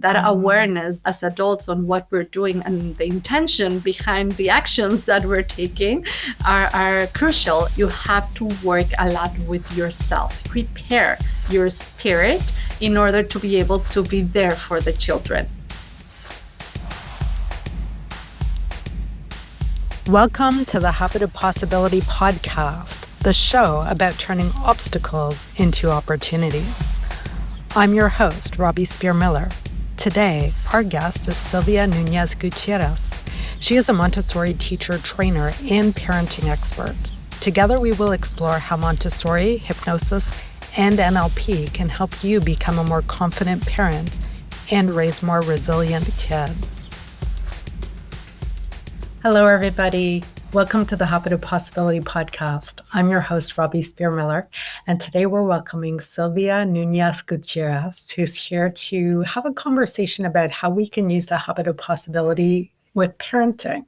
that awareness as adults on what we're doing and the intention behind the actions that we're taking are crucial. You have to work a lot with yourself, prepare your spirit in order to be able to be there for the children. Welcome to the Habit of Possibility podcast, the show about turning obstacles into opportunities. I'm your host, Robbie Spier Miller. Today, our guest is Sylvia Nunez-Gutierrez. She is a Montessori teacher, trainer, and parenting expert. Together, we will explore how Montessori, hypnosis, and NLP can help you become a more confident parent and raise more resilient kids. Hello, everybody. Welcome to the Habit of Possibility podcast. I'm your host, Robbie Spier Miller, and today we're welcoming Sylvia Nunez-Gutierrez, who's here to have a conversation about how we can use the habit of possibility with parenting.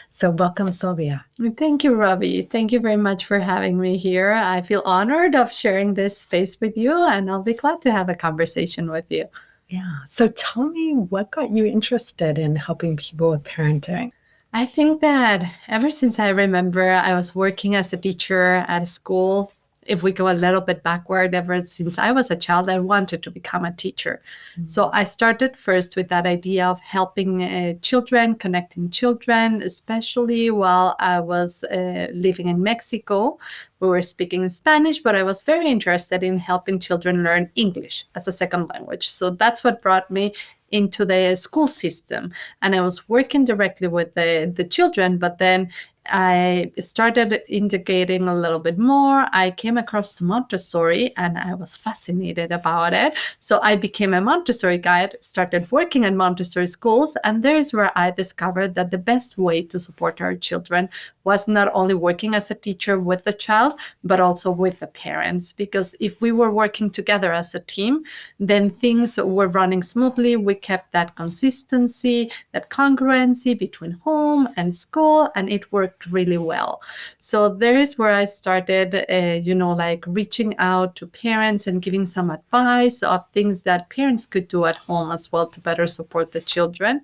So welcome, Sylvia. Thank you, Robbie. Thank you very much for having me here. I feel honored of sharing this space with you, and I'll be glad to have a conversation with you. Yeah. So tell me, what got you interested in helping people with parenting? I think that ever since I remember, I was working as a teacher at a school. If we go a little bit backward, ever since I was a child, I wanted to become a teacher. Mm-hmm. So I started first with that idea of helping children, connecting children, especially while I was living in Mexico. We were speaking Spanish, but I was very interested in helping children learn English as a second language. So that's what brought me into the school system. And I was working directly with the children, but then I started integrating a little bit more. I came across to Montessori and I was fascinated about it. So I became a Montessori guide, started working at Montessori schools, and there's where I discovered that the best way to support our children was not only working as a teacher with the child, but also with the parents. Because if we were working together as a team, then things were running smoothly. We kept that consistency, that congruency between home and school, and it worked really well. So there is where I started, like reaching out to parents and giving some advice of things that parents could do at home as well to better support the children.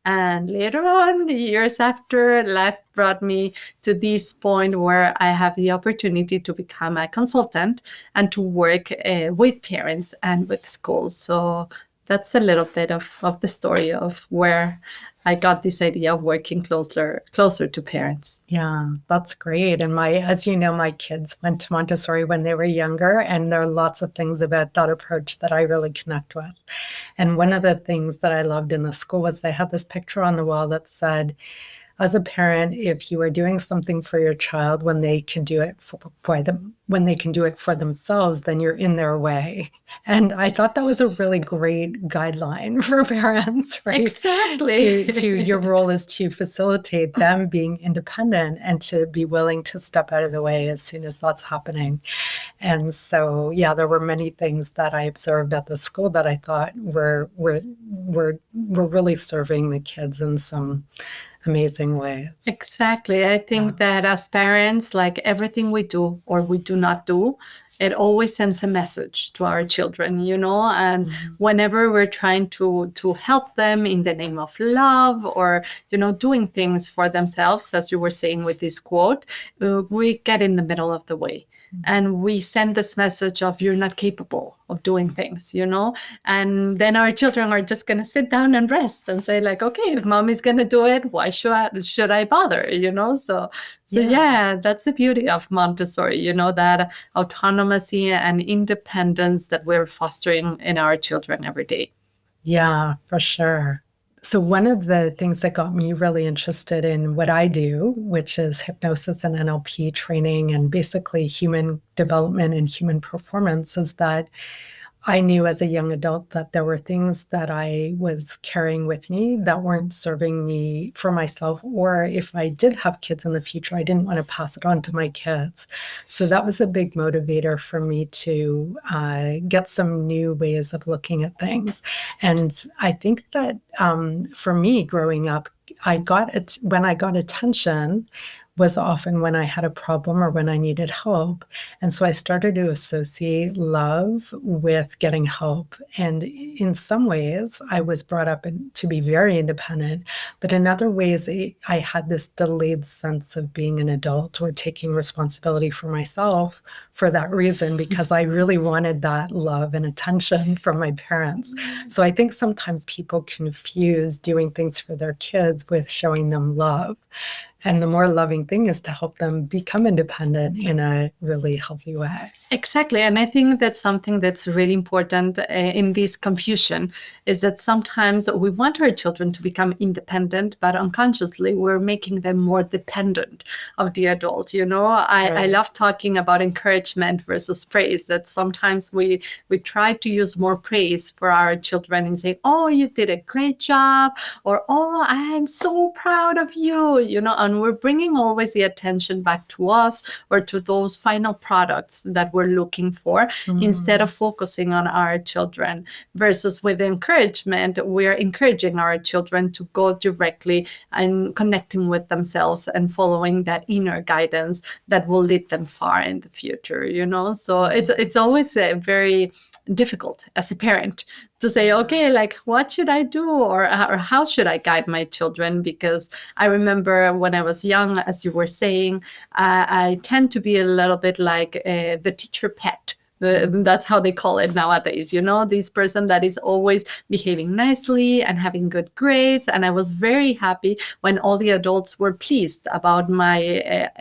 And later on, years after, life brought me to this point where I have the opportunity to become a consultant and to work with parents and with schools. So that's a little bit of the story of where I got this idea of working closer to parents. Yeah, that's great. And as you know, my kids went to Montessori when they were younger, and there are lots of things about that approach that I really connect with. And one of the things that I loved in the school was they had this picture on the wall that said, as a parent, if you are doing something for your child when they can do it for themselves, then you're in their way. And I thought that was a really great guideline for parents, right? Exactly. to your role is to facilitate them being independent and to be willing to step out of the way as soon as that's happening. And so, yeah, there were many things that I observed at the school that I thought were really serving the kids in some amazing ways. Exactly. I think that as parents, like everything we do or we do not do, it always sends a message to our children, and whenever we're trying to help them in the name of love or, doing things for themselves, as you were saying with this quote, we get in the middle of the way. And we send this message of you're not capable of doing things, and then our children are just going to sit down and rest and say like, okay, if mommy's going to do it, why should I bother, So yeah, that's the beauty of Montessori, that autonomy and independence that we're fostering in our children every day. Yeah, for sure. So one of the things that got me really interested in what I do, which is hypnosis and NLP training and basically human development and human performance, is that I knew as a young adult that there were things that I was carrying with me that weren't serving me for myself, or if I did have kids in the future, I didn't want to pass it on to my kids. So that was a big motivator for me to get some new ways of looking at things. And I think that for me growing up, when I got attention, was often when I had a problem or when I needed help. And so I started to associate love with getting help. And in some ways, I was brought up to be very independent, but in other ways, I had this delayed sense of being an adult or taking responsibility for myself for that reason, because I really wanted that love and attention from my parents. So I think sometimes people confuse doing things for their kids with showing them love. And the more loving thing is to help them become independent in a really healthy way. Exactly. And I think that's something that's really important in this confusion, is that sometimes we want our children to become independent, but unconsciously we're making them more dependent of the adult. I love talking about encouragement versus praise, that sometimes we try to use more praise for our children and say, oh, you did a great job, or, oh, I'm so proud of you, and we're bringing always the attention back to us or to those final products that we're looking for, instead of focusing on our children. Versus with encouragement, we're encouraging our children to go directly and connecting with themselves and following that inner guidance that will lead them far in the future, So it's always very difficult as a parent to say, okay, like, what should I do, or how should I guide my children? Because I remember when I was young, as you were saying, I tend to be a little bit like the teacher pet. That's how they call it nowadays, this person that is always behaving nicely and having good grades. And I was very happy when all the adults were pleased about my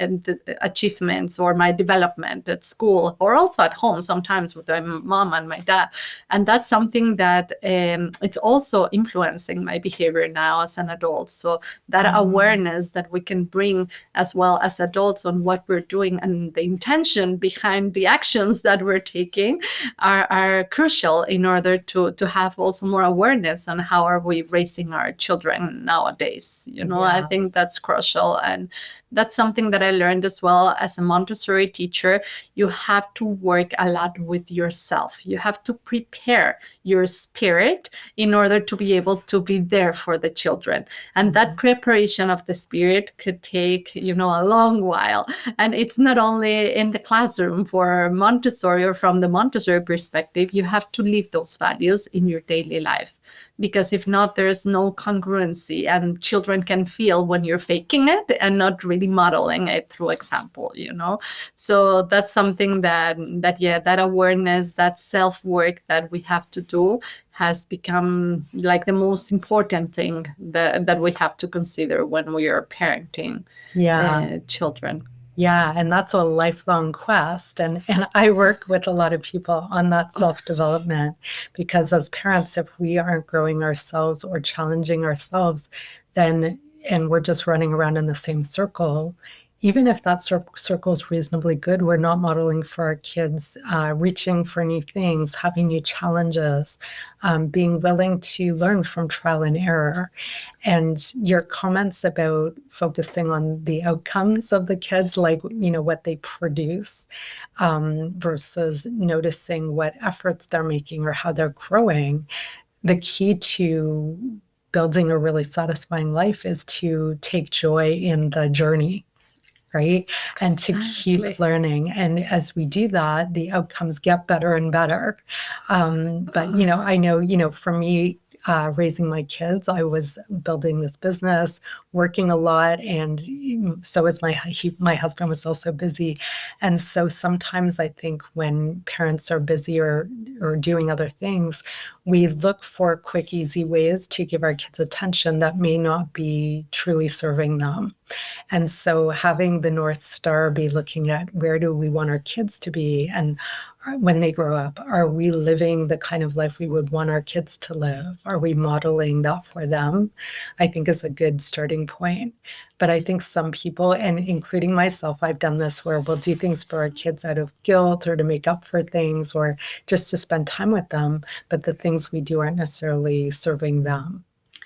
achievements or my development at school, or also at home, sometimes with my mom and my dad. And that's something that it's also influencing my behavior now as an adult. So that awareness that we can bring as well as adults on what we're doing and the intention behind the actions that we're taking are crucial in order to have also more awareness on how are we raising our children nowadays. Yes. I think that's crucial. And that's something that I learned as well as a Montessori teacher. You have to work a lot with yourself. You have to prepare your spirit in order to be able to be there for the children. And that preparation of the spirit could take, a long while. And it's not only in the classroom for Montessori or from the Montessori perspective. You have to live those values in your daily life. Because if not, there's no congruency, and children can feel when you're faking it and not really modeling it through example, So that's something that awareness, that self-work that we have to do has become like the most important thing that we have to consider when we are parenting children. Yeah, and that's a lifelong quest. And I work with a lot of people on that self-development, because as parents, if we aren't growing ourselves or challenging ourselves, and we're just running around in the same circle, even if that circle is reasonably good, we're not modeling for our kids, reaching for new things, having new challenges, being willing to learn from trial and error. And your comments about focusing on the outcomes of the kids, like, what they produce, versus noticing what efforts they're making or how they're growing. The key to building a really satisfying life is to take joy in the journey. Right? Exactly. And to keep learning. And as we do that, the outcomes get better and better. But, I know, for me, raising my kids, I was building this business, working a lot, and so was my husband was also busy. And so sometimes I think when parents are busy or doing other things, we look for quick, easy ways to give our kids attention that may not be truly serving them. And so having the North Star be looking at where do we want our kids to be, and when they grow up, are we living the kind of life we would want our kids to live? Are we modeling that for them? I think is a good starting point. But I think some people, and including myself, I've done this where we'll do things for our kids out of guilt or to make up for things or just to spend time with them, but the things we do aren't necessarily serving them.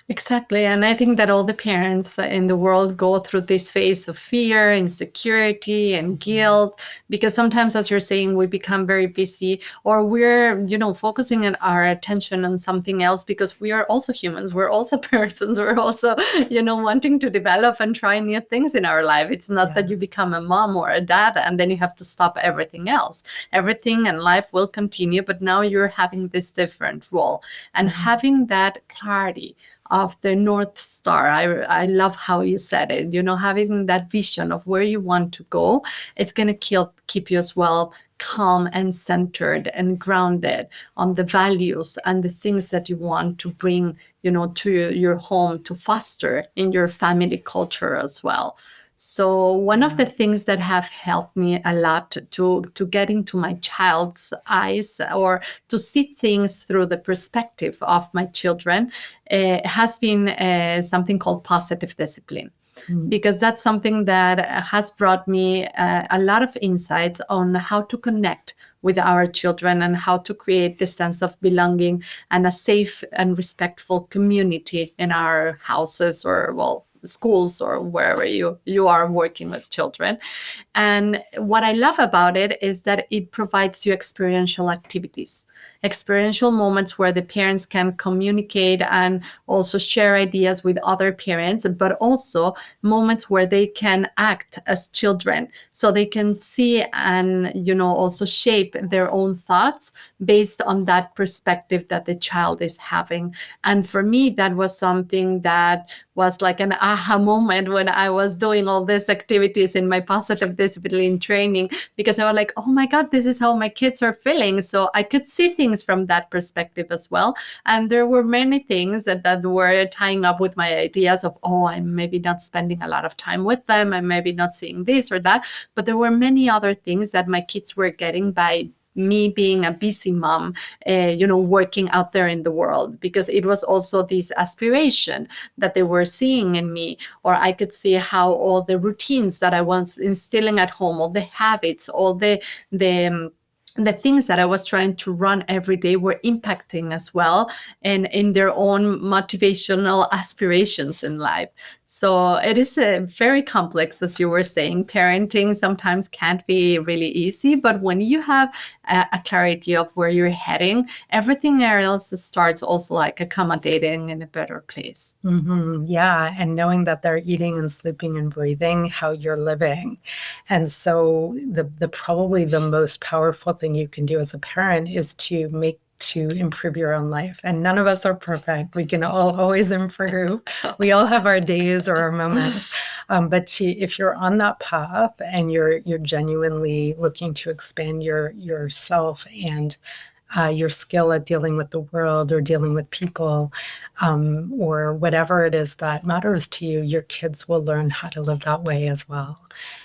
Exactly. And I think that all the parents in the world go through this phase of fear, insecurity, and guilt, because sometimes, as you're saying, we become very busy, or we're, focusing our attention on something else, because we are also humans. We're also persons. We're also, wanting to develop and try new things in our life. It's not that you become a mom or a dad and then you have to stop everything else. Everything and life will continue, but now you're having this different role, and having that clarity of the North Star. I love how you said it, having that vision of where you want to go. It's going to keep you as well calm and centered and grounded on the values and the things that you want to bring, to your home, to foster in your family culture as well. So one of the things that have helped me a lot to get into my child's eyes, or to see things through the perspective of my children, has been something called positive discipline. Because that's something that has brought me a lot of insights on how to connect with our children and how to create this sense of belonging and a safe and respectful community in our houses, or, well, schools, or wherever you are working with children. And what I love about it is that it provides you experiential moments where the parents can communicate and also share ideas with other parents, but also moments where they can act as children, so they can see and, also shape their own thoughts based on that perspective that the child is having. And for me, that was something that was like an aha moment when I was doing all these activities in my positive discipline training, because I was like, oh my God, this is how my kids are feeling. So I could see things from that perspective as well. And there were many things that were tying up with my ideas of, oh, I'm maybe not spending a lot of time with them, I'm maybe not seeing this or that. But there were many other things that my kids were getting by me being a busy mom, working out there in the world, because it was also this aspiration that they were seeing in me. Or I could see how all the routines that I was instilling at home, all the habits, all the things that I was trying to run every day were impacting as well, and in their own motivational aspirations in life. So it is very complex, as you were saying. Parenting sometimes can't be really easy, but when you have a clarity of where you're heading, everything else starts also like accommodating in a better place. Yeah, and knowing that they're eating and sleeping and breathing how you're living. And so the probably the most powerful thing you can do as a parent is to improve your own life. And none of us are perfect. We can all always improve. We all have our days or our moments. But if you're on that path and you're genuinely looking to expand yourself and your skill at dealing with the world or dealing with people, or whatever it is that matters to you, your kids will learn how to live that way as well.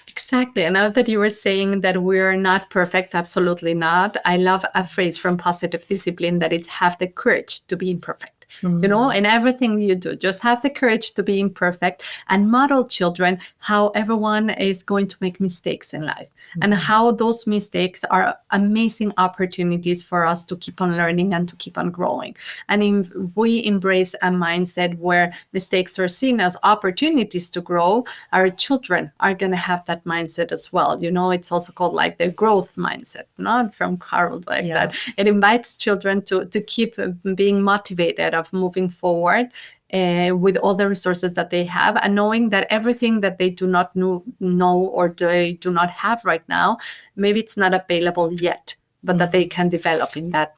Exactly. And now that you were saying that we're not perfect, absolutely not. I love a phrase from positive discipline that it's have the courage to be imperfect. In everything you do, just have the courage to be imperfect, and model children how everyone is going to make mistakes in life, and how those mistakes are amazing opportunities for us to keep on learning and to keep on growing. And if we embrace a mindset where mistakes are seen as opportunities to grow, our children are going to have that mindset as well. It's also called like the growth mindset, not from Carol, like that. It invites children to keep being motivated of moving forward with all the resources that they have, and knowing that everything that they do not know or they do not have right now, maybe it's not available yet, but that they can develop in that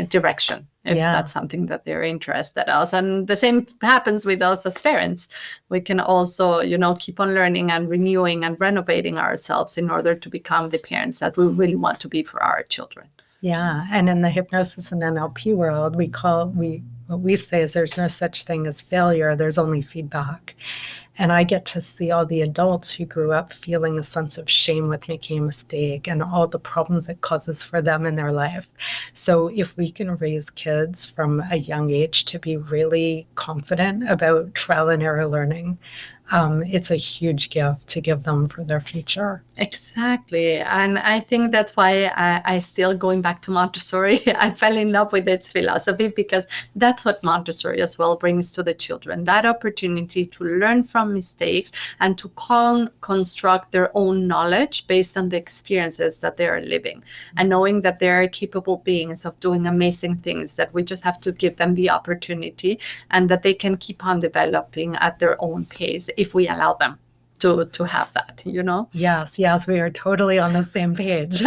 direction if that's something that they're interested in. And the same happens with us as parents. We can also, keep on learning and renewing and renovating ourselves in order to become the parents that we really want to be for our children. Yeah, and in the hypnosis and NLP world, what we say is there's no such thing as failure, there's only feedback. And I get to see all the adults who grew up feeling a sense of shame with making a mistake and all the problems it causes for them in their life. So if we can raise kids from a young age to be really confident about trial and error learning, it's a huge gift to give them for their future. Exactly. And I think that's why I still, going back to Montessori, I fell in love with its philosophy, because that's that's what Montessori as well brings to the children, that opportunity to learn from mistakes and to construct their own knowledge based on the experiences that they are living, and knowing that they are capable beings of doing amazing things, that we just have to give them the opportunity, and that they can keep on developing at their own pace if we allow them to have that, you know? Yes, we are totally on the same page.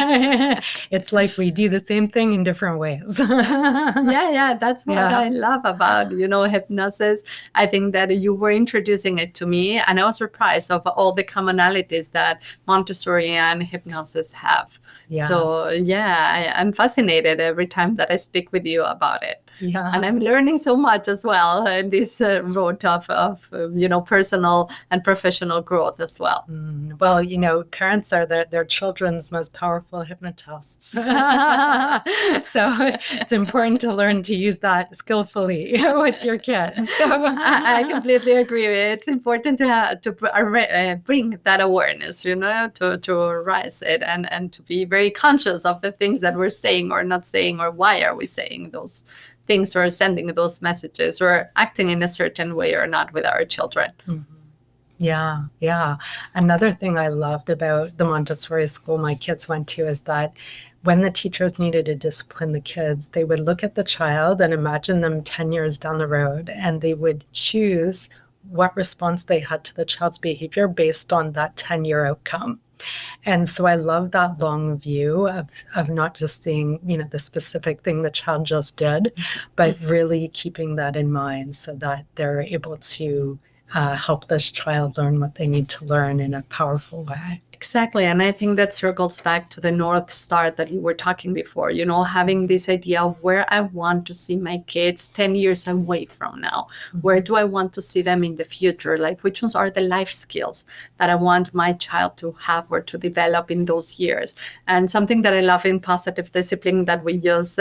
It's like we do the same thing in different ways. Yeah, that's what I love about, hypnosis. I think that you were introducing it to me, and I was surprised of all the commonalities that Montessori and hypnosis have. Yes. So I'm fascinated every time that I speak with you about it. Yeah. And I'm learning so much as well in this road of personal and professional growth as well. Well, parents are their children's most powerful hypnotists. So it's important to learn to use that skillfully with your kids. So I completely agree. It's important to bring that awareness, to rise it and to be very conscious of the things that we're saying or not saying, or why are we saying those things or sending those messages or acting in a certain way or not with our children. Yeah. Another thing I loved about the Montessori school my kids went to is that when the teachers needed to discipline the kids, they would look at the child and imagine them 10 years down the road, and they would choose what response they had to the child's behavior based on that 10-year outcome. And so I love that long view of not just seeing, the specific thing the child just did, but really keeping that in mind so that they're able to help this child learn what they need to learn in a powerful way. Exactly. And I think that circles back to the North Star that you were talking before, having this idea of where I want to see my kids 10 years away from now. Where do I want to see them in the future? Like, which ones are the life skills that I want my child to have or to develop in those years? And something that I love in positive discipline that we use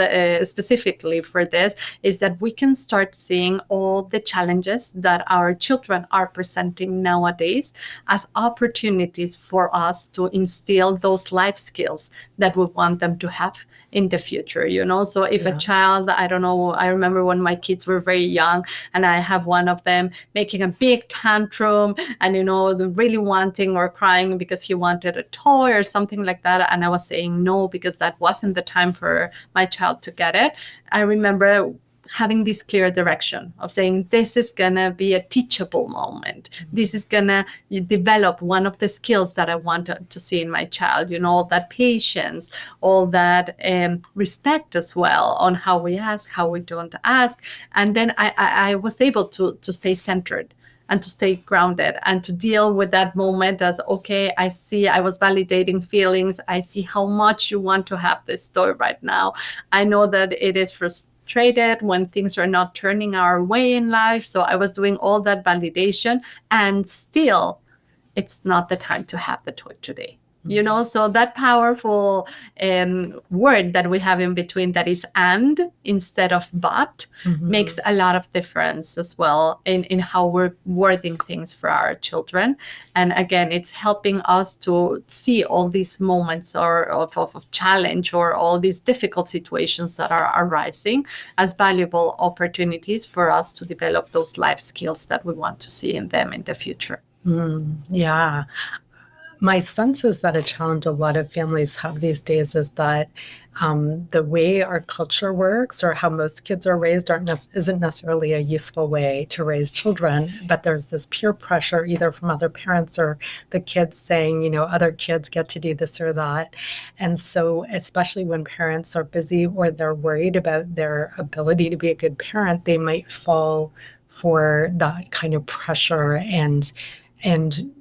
specifically for this is that we can start seeing all the challenges that our children are presenting nowadays as opportunities for us to instill those life skills that we want them to have in the future, So if a child, I don't know, I remember when my kids were very young and I have one of them making a big tantrum and, really wanting or crying because he wanted a toy or something like that. And I was saying no, because that wasn't the time for my child to get it. I remember having this clear direction of saying, this is going to be a teachable moment. This is going to develop one of the skills that I want to see in my child, all that patience, all that respect as well on how we ask, how we don't ask. And then I was able to stay centered and to stay grounded and to deal with that moment as, okay, I see I was validating feelings. I see how much you want to have this toy right now. I know that it is frustrating when things are not turning our way in life. So I was doing all that validation, and still it's not the time to have the toy today. So that powerful word that we have in between, that is and instead of but, makes a lot of difference as well in how we're wording things for our children. And again, it's helping us to see all these moments of challenge or all these difficult situations that are arising as valuable opportunities for us to develop those life skills that we want to see in them in the future. Yeah. My sense is that a challenge a lot of families have these days is that the way our culture works or how most kids are raised isn't necessarily a useful way to raise children, but there's this peer pressure either from other parents or the kids saying, other kids get to do this or that. And so especially when parents are busy or they're worried about their ability to be a good parent, they might fall for that kind of pressure and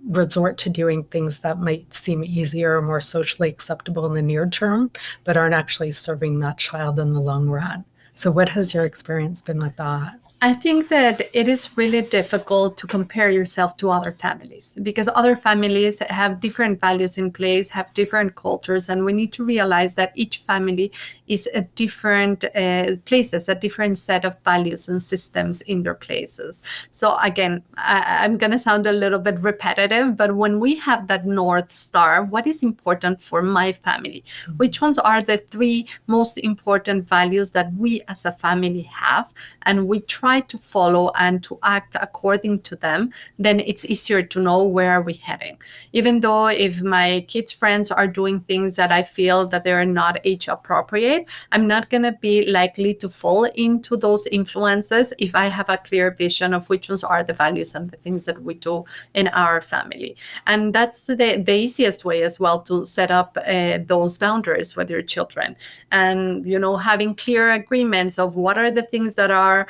resort to doing things that might seem easier or more socially acceptable in the near term, but aren't actually serving that child in the long run. So what has your experience been with that? I think that it is really difficult to compare yourself to other families, because other families have different values in place, have different cultures, and we need to realize that each family is a different places, a different set of values and systems in their places. So again, I'm going to sound a little bit repetitive, but when we have that North Star, what is important for my family? Which ones are the three most important values that we we as a family have, and we try to follow and to act according to them, then it's easier to know where are we heading. Even though if my kids' friends are doing things that I feel that they're not age appropriate, I'm not going to be likely to fall into those influences if I have a clear vision of which ones are the values and the things that we do in our family. And that's the easiest way as well to set up those boundaries with your children. And, having clear agreements of what are the things that are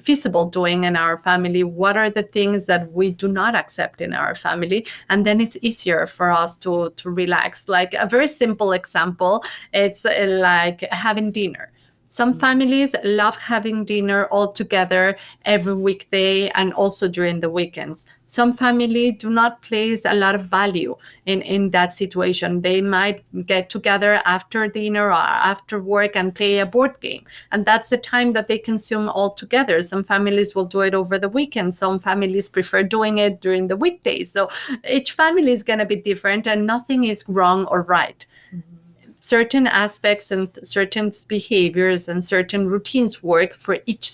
feasible doing in our family, what are the things that we do not accept in our family, and then it's easier for us to relax. Like a very simple example, it's like having dinner. Some families love having dinner all together every weekday and also during the weekends. Some families do not place a lot of value in that situation. They might get together after dinner or after work and play a board game. And that's the time that they consume all together. Some families will do it over the weekend. Some families prefer doing it during the weekdays. So each family is going to be different, and nothing is wrong or right. Certain aspects and certain behaviors and certain routines work for each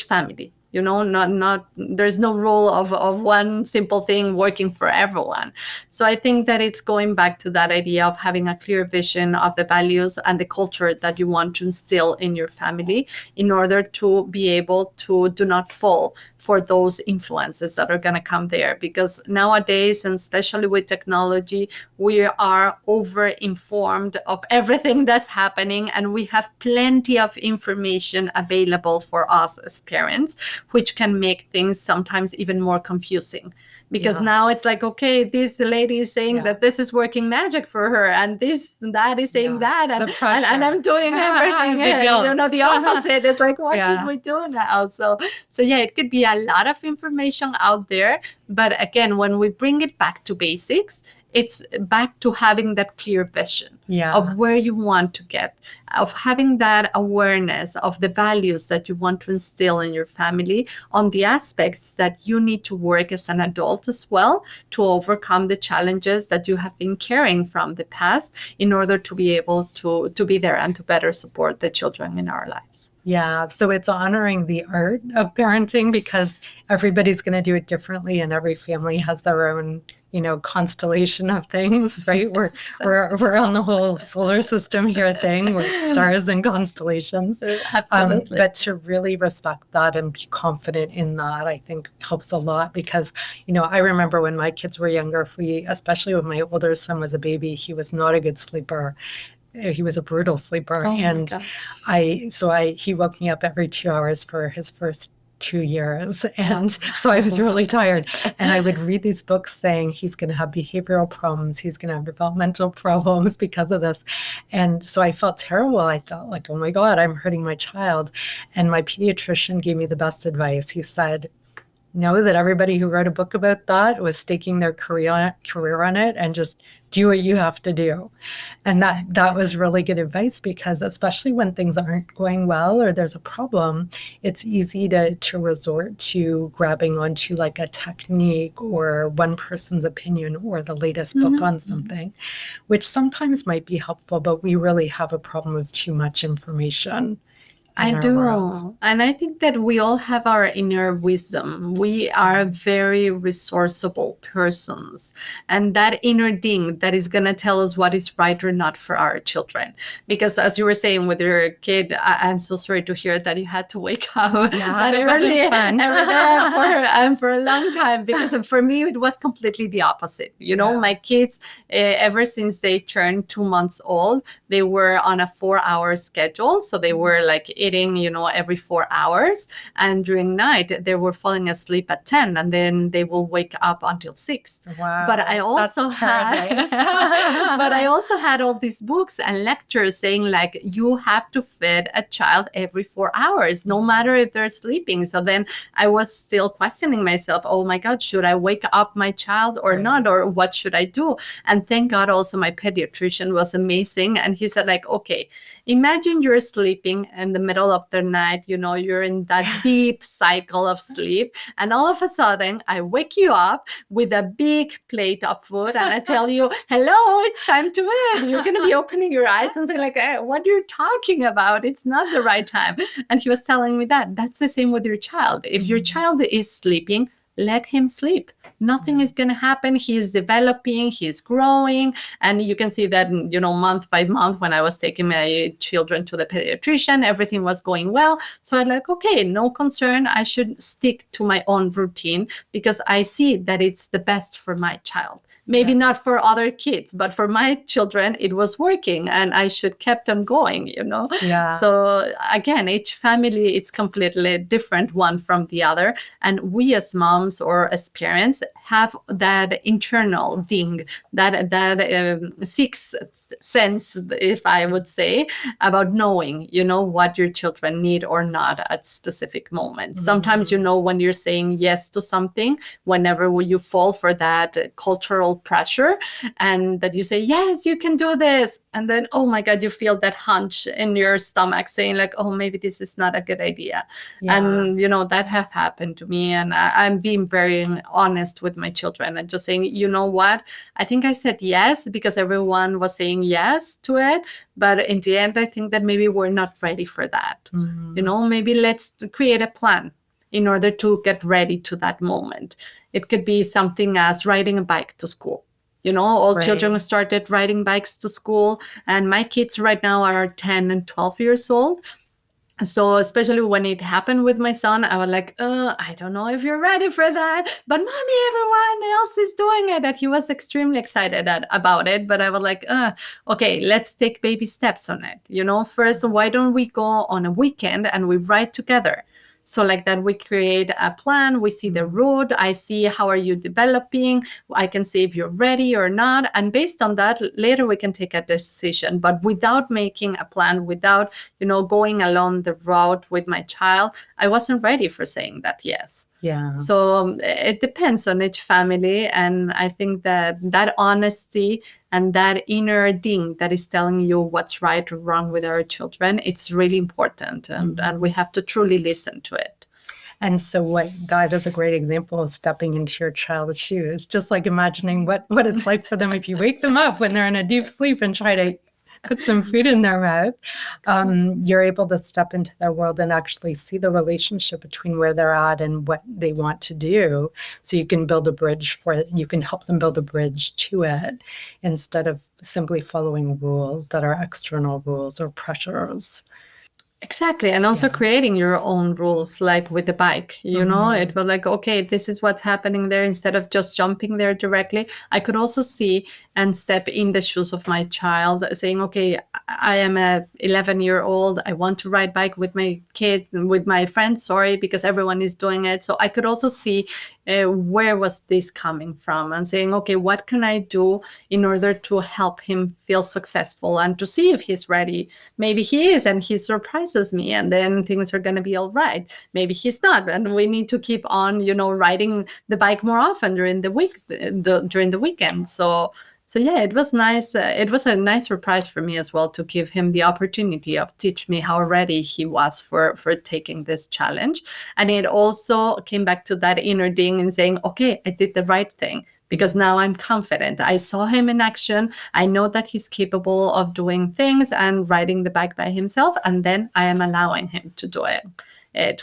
family. Not there's no rule of one simple thing working for everyone. So I think that it's going back to that idea of having a clear vision of the values and the culture that you want to instill in your family in order to be able to do not fall for those influences that are going to come there. Because nowadays, and especially with technology, we are over-informed of everything that's happening, and we have plenty of information available for us as parents, which can make things sometimes even more confusing. Because now it's like, okay, this lady is saying that this is working magic for her, and that is saying that, and I'm doing everything, the opposite. It's like, what should we do now? So it could be a lot of information out there, but again, when we bring it back to basics, it's back to having that clear vision of where you want to get, of having that awareness of the values that you want to instill in your family, on the aspects that you need to work as an adult as well to overcome the challenges that you have been carrying from the past in order to be able to be there and to better support the children in our lives. Yeah, so it's honoring the art of parenting, because everybody's going to do it differently, and every family has their own, constellation of things, right? We're on the whole solar system here thing with stars and constellations. Absolutely. But to really respect that and be confident in that, I think helps a lot, because, I remember when my kids were younger, especially when my older son was a baby, he was not a good sleeper. He was a brutal sleeper. And he woke me up every 2 hours for his first 2 years. And so I was really tired. And I would read these books saying he's going to have behavioral problems. He's going to have developmental problems because of this. And so I felt terrible. I thought like, oh my God, I'm hurting my child. And my pediatrician gave me the best advice. He said, know that everybody who wrote a book about that was staking their career on it, and just do what you have to do. And that was really good advice, because especially when things aren't going well or there's a problem, it's easy to resort to grabbing onto like a technique or one person's opinion or the latest book on something, which sometimes might be helpful, but we really have a problem with too much information. I do. And I think that we all have our inner wisdom. We are very resourceful persons. And that inner ding that is going to tell us what is right or not for our children. Because as you were saying with your kid, I'm so sorry to hear that you had to wake up that early every day for a long time. Because for me, it was completely the opposite. My kids, ever since they turned 2 months old, they were on a 4-hour schedule. So they were like eating, every 4 hours. And during night, they were falling asleep at 10, and then they will wake up until 6. Wow. But I also had all these books and lectures saying like, you have to feed a child every 4 hours, no matter if they're sleeping. So then I was still questioning myself, oh my God, should I wake up my child or not? Or what should I do? And thank God also my pediatrician was amazing. And he said like, okay, Imagine you're sleeping in the middle of the night, you're in that deep cycle of sleep. And all of a sudden, I wake you up with a big plate of food and I tell you, hello, it's time to eat. You're going to be opening your eyes and saying like, what are you talking about? It's not the right time. And he was telling me that. That's the same with your child. If your child is sleeping, let him sleep. Nothing is going to happen. He's developing, he's growing. And you can see that, month by month, when I was taking my children to the pediatrician, everything was going well. So I'm like, okay, no concern. I should stick to my own routine because I see that it's the best for my child. Maybe not for other kids, but for my children, it was working and I should kept on going, Yeah. So again, each family, it's completely different one from the other. And we as moms or as parents have that internal ding, that sixth sense, if I would say, about knowing, what your children need or not at specific moments. Sometimes, when you're saying yes to something, whenever you fall for that cultural pressure and that you say, yes, you can do this. And then, oh my God, you feel that hunch in your stomach saying like, oh, maybe this is not a good idea. Yeah. And, that have happened to me. And I'm being very honest with my children and just saying, you know what? I think I said yes because everyone was saying yes to it. But in the end, I think that maybe we're not ready for that. Maybe let's create a plan in order to get ready to that moment. It could be something as riding a bike to school. All children started riding bikes to school. And my kids right now are 10 and 12 years old. So especially when it happened with my son, I was like, I don't know if you're ready for that. But mommy, everyone else is doing it. And he was extremely excited about it. But I was like, okay, let's take baby steps on it. First, why don't we go on a weekend and we ride together? So like that, we create a plan. We see the road. I see how are you developing. I can see if you're ready or not. And based on that, later we can take a decision. But without making a plan, without, going along the route with my child, I wasn't ready for saying that yes. Yeah. So it depends on each family. And I think that honesty and that inner ding that is telling you what's right or wrong with our children, it's really important. And we have to truly listen to it. And so that is a great example of stepping into your child's shoes, just like imagining what it's like for them if you wake them up when they're in a deep sleep and try to put some food in their mouth. You're able to step into their world and actually see the relationship between where they're at and what they want to do. So you can build a bridge for it. You can help them build a bridge to it instead of simply following rules that are external rules or pressures. Exactly. And also creating your own rules, like with the bike, it was like, okay, this is what's happening there. Instead of just jumping there directly, I could also see and step in the shoes of my child saying, okay, I am a 11-year-old. I want to ride bike with my kid, with my friends, because everyone is doing it. So I could also see where was this coming from and saying, okay, what can I do in order to help him feel successful and to see if he's ready? Maybe he is and he surprises me and then things are going to be all right. Maybe he's not. And we need to keep on, riding the bike more often during the week, during the weekend. So yeah, it was nice. It was a nice surprise for me as well to give him the opportunity of teach me how ready he was for taking this challenge. And it also came back to that inner ding and saying, okay, I did the right thing because now I'm confident. I saw him in action. I know that he's capable of doing things and riding the bike by himself. And then I am allowing him to do it.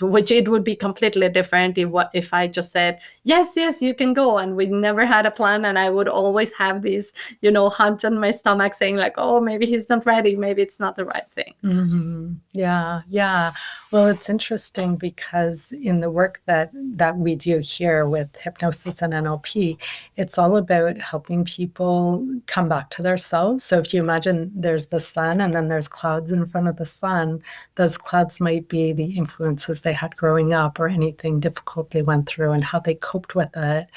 Which it would be completely different if I just said, yes, you can go. And we never had a plan. And I would always have this, hunch on my stomach saying like, oh, maybe he's not ready. Maybe it's not the right thing. Mm-hmm. Yeah. Well, it's interesting because in the work that we do here with hypnosis and NLP, it's all about helping people come back to themselves. So if you imagine there's the sun and then there's clouds in front of the sun, those clouds might be the influences they had growing up or anything difficult they went through and how they coped with it.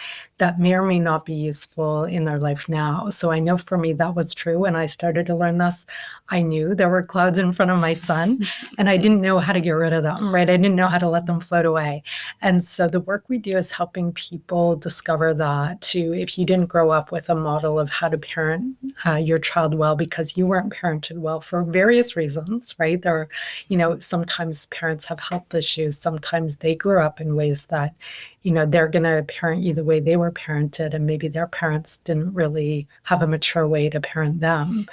that may or may not be useful in their life now. So I know for me that was true when I started to learn this. I knew there were clouds in front of my sun, and I didn't know how to get rid of them, right? I didn't know how to let them float away. And so the work we do is helping people discover that too. If you didn't grow up with a model of how to parent your child well because you weren't parented well for various reasons, right? There are, sometimes parents have health issues. Sometimes they grew up in ways that, they're going to parent you the way they were parented, and maybe their parents didn't really have a mature way to parent them.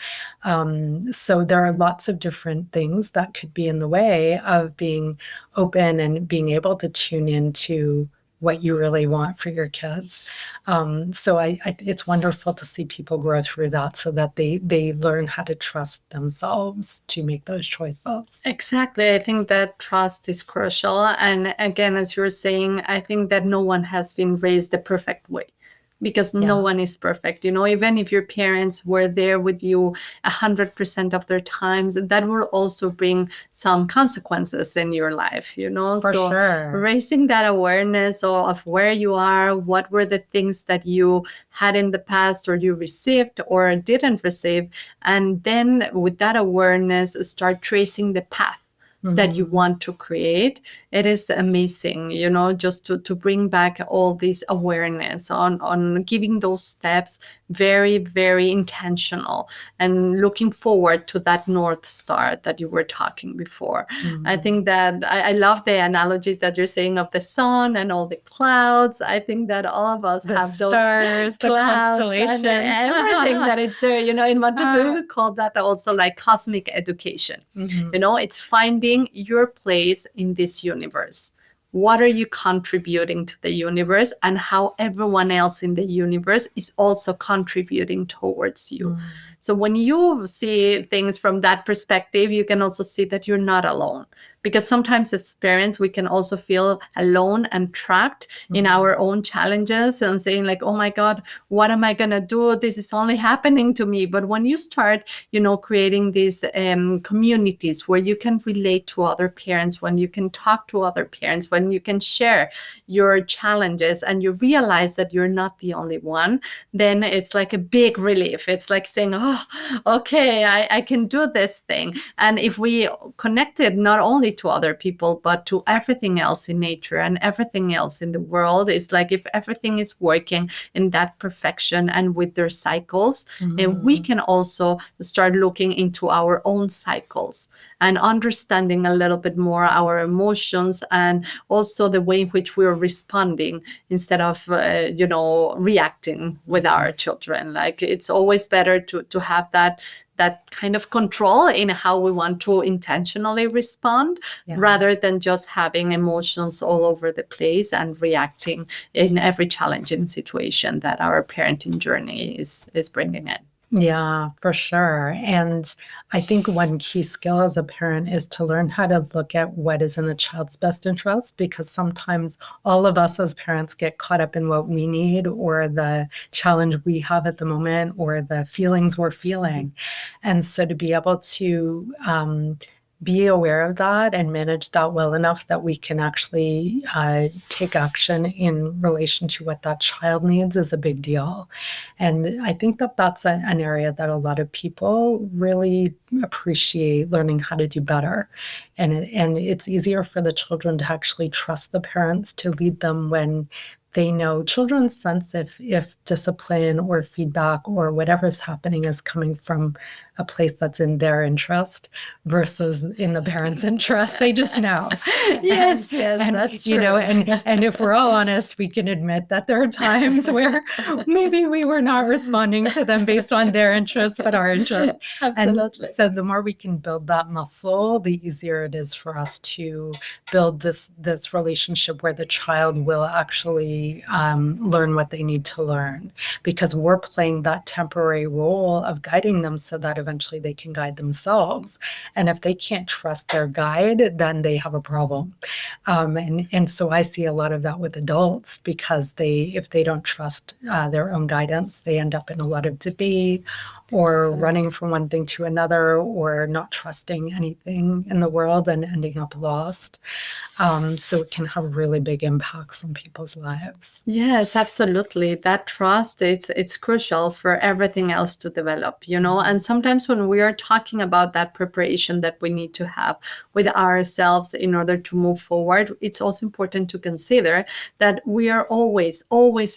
So there are lots of different things that could be in the way of being open and being able to tune into what you really want for your kids. So it's wonderful to see people grow through that so that they learn how to trust themselves to make those choices. Exactly. I think that trust is crucial. And again, as you're saying, I think that no one has been raised the perfect way, because no one is perfect. Even if your parents were there with you 100% of their times, that will also bring some consequences in your life, For so sure. raising that awareness of where you are, what were the things that you had in the past or you received or didn't receive, and then with that awareness start tracing the path that you want to create. It is amazing, just to bring back all this awareness on giving those steps very, very intentional and looking forward to that North Star that you were talking before. I think that I love the analogy that you're saying of the sun and all the clouds. I think that all of us The have stars, those the clouds constellations. and everything that is there. In Montessori, we call that also like cosmic education. It's finding your place in this universe. What are you contributing to the universe, and how everyone else in the universe is also contributing towards you. So when you see things from that perspective, you can also see that you're not alone. Because sometimes as parents, we can also feel alone and trapped in our own challenges and saying like, oh my God, what am I going to do? This is only happening to me. But when you start, creating these communities where you can relate to other parents, when you can talk to other parents, when you can share your challenges and you realize that you're not the only one, then it's like a big relief. It's like saying, oh, okay, I can do this thing. And if we connected not only to other people, but to everything else in nature and everything else in the world, it's like if everything is working in that perfection and with their cycles, then we can also start looking into our own cycles and understanding a little bit more our emotions and also the way in which we're responding instead of, reacting with our children. Like it's always better to have that kind of control in how we want to intentionally respond, rather than just having emotions all over the place and reacting in every challenging situation that our parenting journey is bringing in. Yeah, for sure. And I think one key skill as a parent is to learn how to look at what is in the child's best interest, because sometimes all of us as parents get caught up in what we need or the challenge we have at the moment or the feelings we're feeling. And so to be able to be aware of that and manage that well enough that we can actually take action in relation to what that child needs is a big deal. And I think that that's an area that a lot of people really appreciate learning how to do better. And it's easier for the children to actually trust the parents to lead them when they know. Children sense if discipline or feedback or whatever's happening is coming from a place that's in their interest versus in the parents' interest. They just know. Yes, and that's true. true. And if we're all honest, we can admit that there are times where maybe we were not responding to them based on their interests, but our interests. Absolutely. And so the more we can build that muscle, the easier it is for us to build this relationship where the child will actually learn what they need to learn, because we're playing that temporary role of guiding them so that eventually they can guide themselves. And if they can't trust their guide, then they have a problem. And so I see a lot of that with adults, because if they don't trust their own guidance, they end up in a lot of debate, or running from one thing to another, or not trusting anything in the world and ending up lost. So it can have really big impacts on people's lives. Yes, absolutely. That trust, it's crucial for everything else to develop, you know. And sometimes when we are talking about that preparation that we need to have with ourselves in order to move forward, it's also important to consider that we are always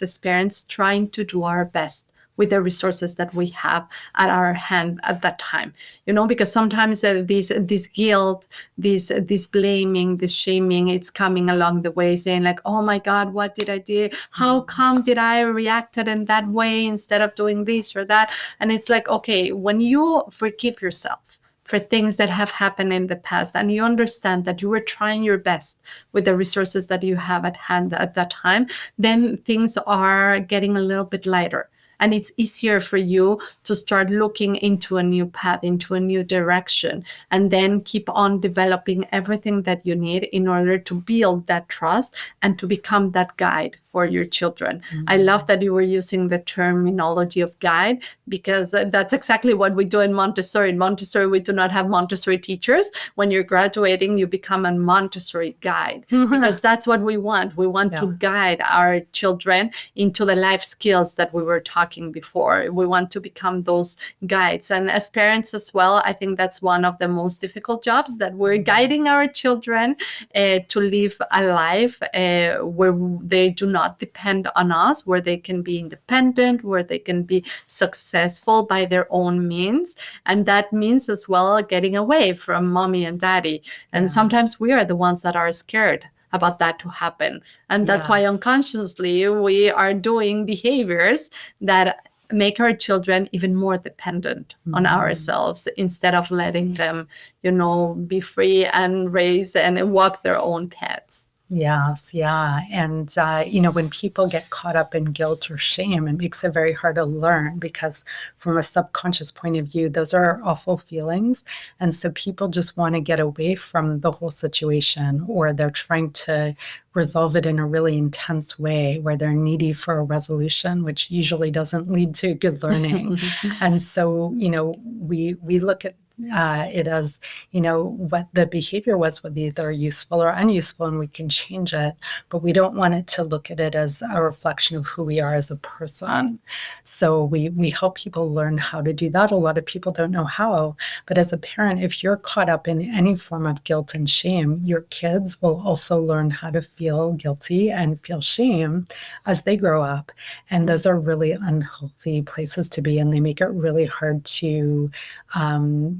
as parents trying to do our best with the resources that we have at our hand at that time, you know, because sometimes this guilt, this blaming, this shaming, it's coming along the way, saying like, oh my God, what did I do? How come did I reacted in that way instead of doing this or that? And it's like, okay, when you forgive yourself for things that have happened in the past, and you understand that you were trying your best with the resources that you have at hand at that time, then things are getting a little bit lighter. And it's easier for you to start looking into a new path, into a new direction, and then keep on developing everything that you need in order to build that trust and to become that guide for your children. I love that you were using the terminology of guide, because that's exactly what we do in Montessori. In Montessori, we do not have Montessori teachers. When you're graduating, you become a Montessori guide, because that's what we want. We want to guide our children into the life skills that we were talking before. We want to become those guides. And as parents as well, I think that's one of the most difficult jobs, that we're guiding our children to live a life where they do not depend on us, where they can be independent, where they can be successful by their own means. And that means as well getting away from mommy and daddy. And sometimes we are the ones that are scared about that to happen. And that's why unconsciously we are doing behaviors that make our children even more dependent on ourselves, instead of letting them, you know, be free and raise and walk their own paths. Yes, yeah. And, you know, when people get caught up in guilt or shame, it makes it very hard to learn, because from a subconscious point of view, those are awful feelings. And so people just want to get away from the whole situation, or they're trying to resolve it in a really intense way where they're needy for a resolution, which usually doesn't lead to good learning. And so, you know, we look at it as, you know, what the behavior was either useful or unuseful, and we can change it, but we don't want it to look at it as a reflection of who we are as a person. So we help people learn how to do that. A lot of people don't know how, but as a parent, if you're caught up in any form of guilt and shame, your kids will also learn how to feel guilty and feel shame as they grow up. And those are really unhealthy places to be, and they make it really hard to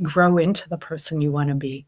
grow into the person you want to be.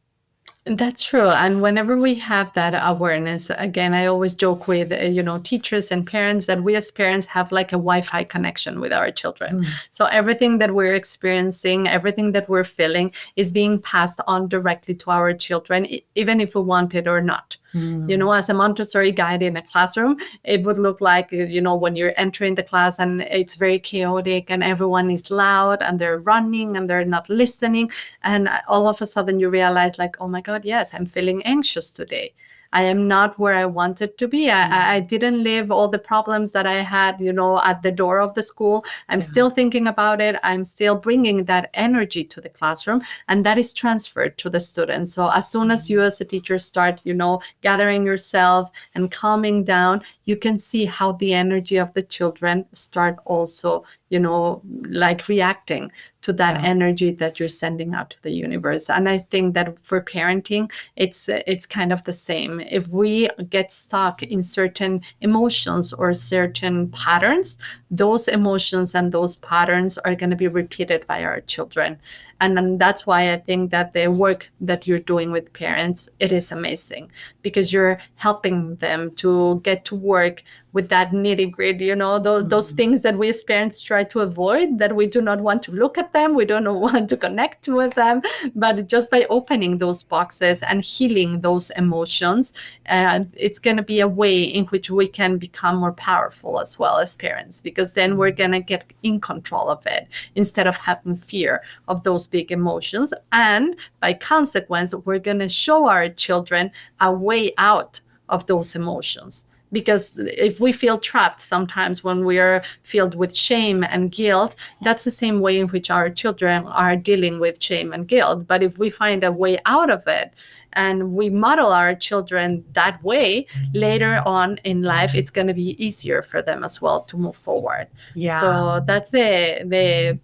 That's true. And whenever we have that awareness, again, I always joke with, you know, teachers and parents, that we as parents have like a Wi-Fi connection with our children. So everything that we're experiencing, everything that we're feeling is being passed on directly to our children, even if we want it or not. You know, as a Montessori guide in a classroom, it would look like, you know, when you're entering the class and it's very chaotic and everyone is loud and they're running and they're not listening. And all of a sudden you realize like, oh my God, yes, I'm feeling anxious today. I am not where I wanted to be. I didn't leave all the problems that I had, you know, at the door of the school. I'm still thinking about it. I'm still bringing that energy to the classroom, and that is transferred to the students. So as soon as you as a teacher start, you know, gathering yourself and calming down, you can see how the energy of the children start also, you know, like reacting to that energy that you're sending out to the universe. And I think that for parenting, it's kind of the same. If we get stuck in certain emotions or certain patterns, those emotions and those patterns are going to be repeated by our children. And that's why I think that the work that you're doing with parents, it is amazing, because you're helping them to get to work with that nitty gritty, you know, those things that we as parents try to avoid, that we do not want to look at them, we don't want to connect with them, but just by opening those boxes and healing those emotions, it's going to be a way in which we can become more powerful as well as parents, because then we're going to get in control of it instead of having fear of those those big emotions. And by consequence, we're going to show our children a way out of those emotions. Because if we feel trapped sometimes when we are filled with shame and guilt, that's the same way in which our children are dealing with shame and guilt. But if we find a way out of it and we model our children that way, later on in life, it's going to be easier for them as well to move forward. Yeah. So that's the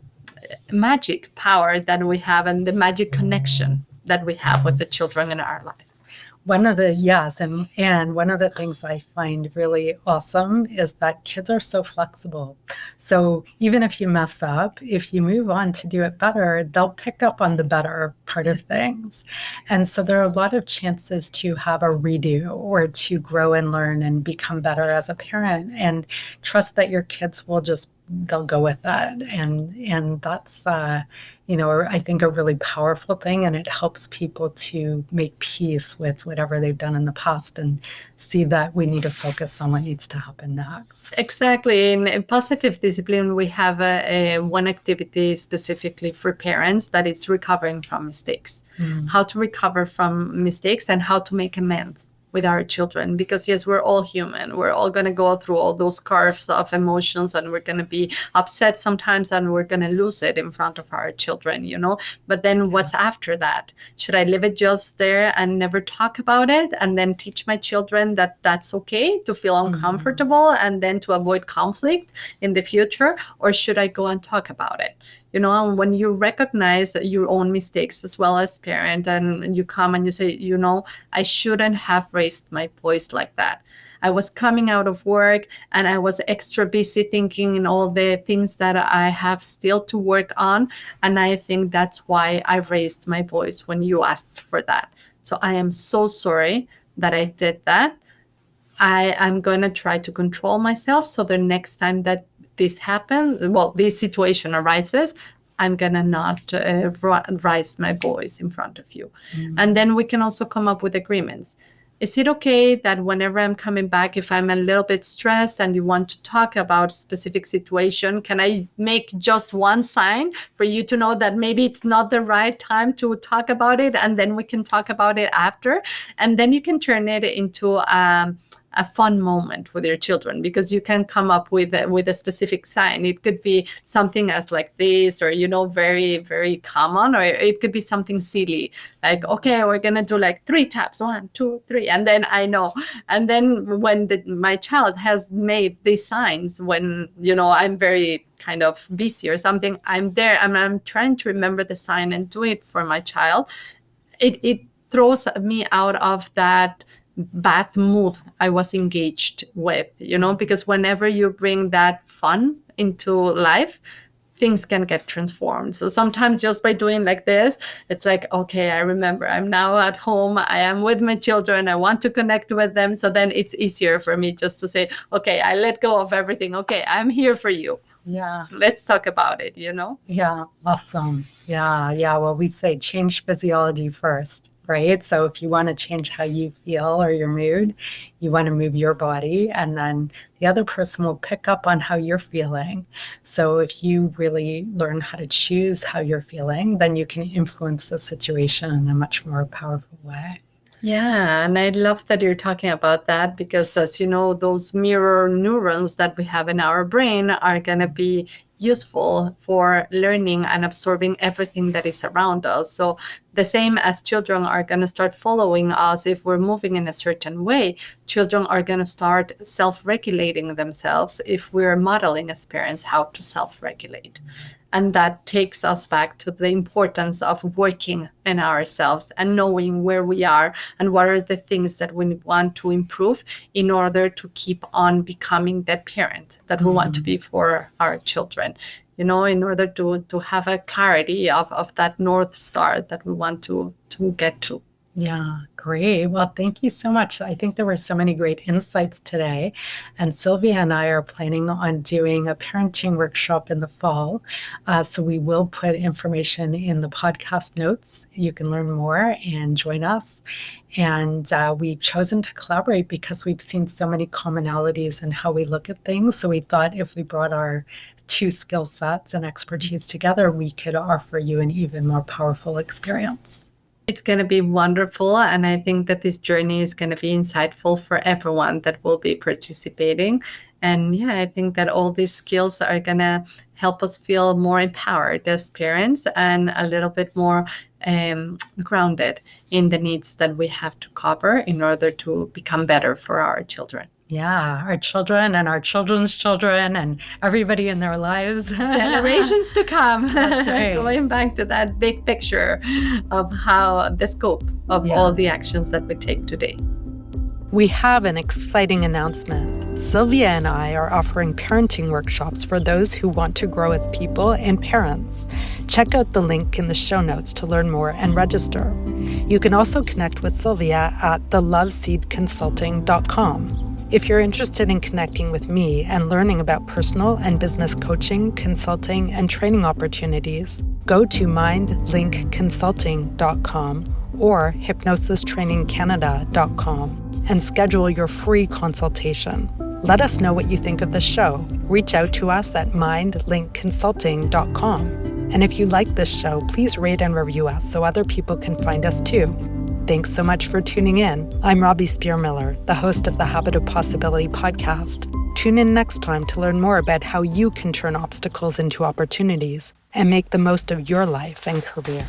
magic power that we have and the magic connection that we have with the children in our life. One of the, yes, and one of the things I find really awesome is that kids are so flexible. So even if you mess up, if you move on to do it better, they'll pick up on the better part of things. And so there are a lot of chances to have a redo or to grow and learn and become better as a parent, and trust that your kids will just, they'll go with that. And that's, I think a really powerful thing, and it helps people to make peace with whatever they've done in the past and see that we need to focus on what needs to happen next. Exactly. In positive discipline, we have one activity specifically for parents that it's recovering from mistakes, how to recover from mistakes and how to make amends with our children. Because yes, we're all human. We're all going to go through all those curves of emotions, and we're going to be upset sometimes, and we're going to lose it in front of our children, But then what's after that? Should I leave it just there and never talk about it, and then teach my children that that's okay to feel uncomfortable and then to avoid conflict in the future? Or should I go and talk about it? When you recognize your own mistakes as well as parent, and you come and you say, I shouldn't have raised my voice like that. I was coming out of work and I was extra busy thinking in all the things that I have still to work on. And I think that's why I raised my voice when you asked for that. So I am so sorry that I did that. I'm going to try to control myself so the next time that this happens, this situation arises, I'm going to not raise my voice in front of you. And then we can also come up with agreements. Is it okay that whenever I'm coming back, if I'm a little bit stressed and you want to talk about a specific situation, can I make just one sign for you to know that maybe it's not the right time to talk about it, and then we can talk about it after? And then you can turn it into a fun moment with your children, because you can come up with a specific sign. It could be something as like this, or very, very common, or it could be something silly, like, okay, we're gonna do like 3 taps, 1, 2, 3, and then I know. And then when my child has made these signs, when I'm very kind of busy or something, I'm there and I'm trying to remember the sign and do it for my child. It throws me out of that bad mood I was engaged with, because whenever you bring that fun into life, things can get transformed. So sometimes just by doing like this, it's like, okay, I remember I'm now at home, I am with my children, I want to connect with them. So then it's easier for me just to say, okay, I let go of everything. Okay, I'm here for you. Yeah. Let's talk about it, Yeah. Awesome. Yeah. Well, we say change physiology first, right? So if you want to change how you feel or your mood, you want to move your body, and then the other person will pick up on how you're feeling. So if you really learn how to choose how you're feeling, then you can influence the situation in a much more powerful way. Yeah, and I love that you're talking about that, because as you know, those mirror neurons that we have in our brain are going to be useful for learning and absorbing everything that is around us. So the same as children are going to start following us if we're moving in a certain way, children are going to start self-regulating themselves if we're modeling as parents how to self-regulate. And that takes us back to the importance of working in ourselves and knowing where we are and what are the things that we want to improve in order to keep on becoming that parent that we want to be for our children, in order to have a clarity of that North Star that we want to get to. Yeah, great. Well, thank you so much. I think there were so many great insights today. And Sylvia and I are planning on doing a parenting workshop in the fall. So we will put information in the podcast notes. You can learn more and join us. And we've chosen to collaborate because we've seen so many commonalities in how we look at things. So we thought if we brought our two skill sets and expertise together, we could offer you an even more powerful experience. It's going to be wonderful. And I think that this journey is going to be insightful for everyone that will be participating. And yeah, I think that all these skills are going to help us feel more empowered as parents and a little bit more grounded in the needs that we have to cover in order to become better for our children. Yeah, our children and our children's children and everybody in their lives. Generations to come. That's right. Going back to that big picture of how the scope of all the actions that we take today. We have an exciting announcement. Sylvia and I are offering parenting workshops for those who want to grow as people and parents. Check out the link in the show notes to learn more and register. You can also connect with Sylvia at theloveseedconsulting.com. If you're interested in connecting with me and learning about personal and business coaching, consulting, and training opportunities, go to mindlinkconsulting.com or hypnosistrainingcanada.com and schedule your free consultation. Let us know what you think of the show. Reach out to us at mindlinkconsulting.com. And if you like this show, please rate and review us so other people can find us too. Thanks so much for tuning in. I'm Robbie Spier Miller, the host of the Habit of Possibility podcast. Tune in next time to learn more about how you can turn obstacles into opportunities and make the most of your life and career.